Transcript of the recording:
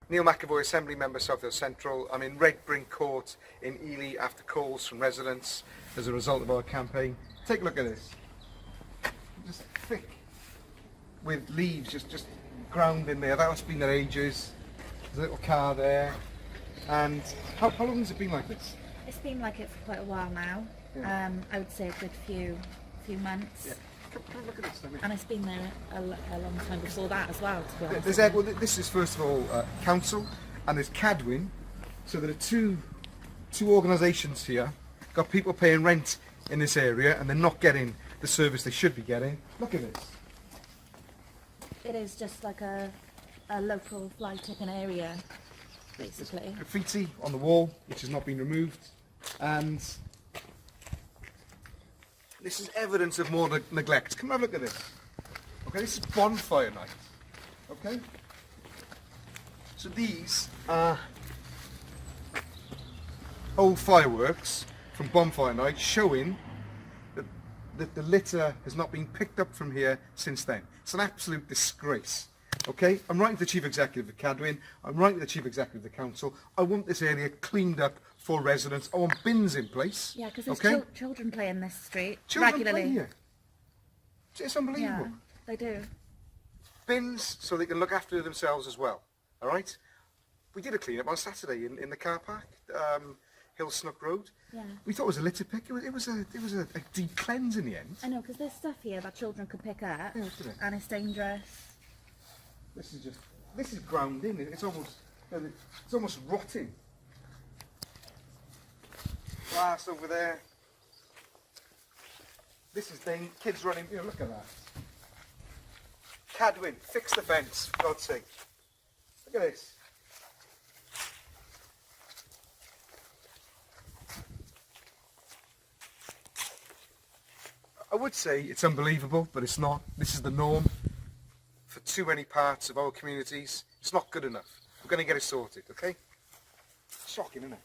Neil McAvoy, Assembly Member, South Hill Central. I'm in Red Brink Court in Ely after calls from residents as a result of our campaign. Take a look at this. Just thick with leaves just ground in there. That's been there ages. There's a little car there. And how long has it been like this? It's been like it for quite a while now. Yeah. I would say a good few months. Yeah. Come look at this. And it's been there a long time before that as well, to be honest. This is first of all council, and there's Cadwyn. So there are two organisations here. Got people paying rent in this area, and they're not getting the service they should be getting. Look at this. It is just like a local fly-tipping area, basically. Graffiti on the wall, which has not been removed, and this is evidence of more neglect. Come and have a look at this. Okay, this is bonfire night. Okay? So these are old fireworks from bonfire night showing that the litter has not been picked up from here since then. It's an absolute disgrace. Okay? I'm writing to the Chief Executive of Cadwyn. I'm writing to the Chief Executive of the Council. I want this area cleaned up for residents. I want bins in place. Yeah, because there's okay? children play in this street Children regularly. play here. It's unbelievable. Yeah, they do. Bins so they can look after themselves as well. All right? We did a clean-up on Saturday in the car park, Hill Snook Road. Yeah. We thought it was a litter pick. It was a deep cleanse in the end. I know, because there's stuff here that children could pick up, Yeah, isn't it? and it's dangerous. This is ground in. It's almost rotting. Glass over there. This is kids running. You know, look at that. Cadwyn, fix the fence, for God's sake. Look at this. I would say it's unbelievable, but it's not. This is the norm for too many parts of our communities. It's not good enough. We're going to get it sorted, okay? Shocking, isn't it?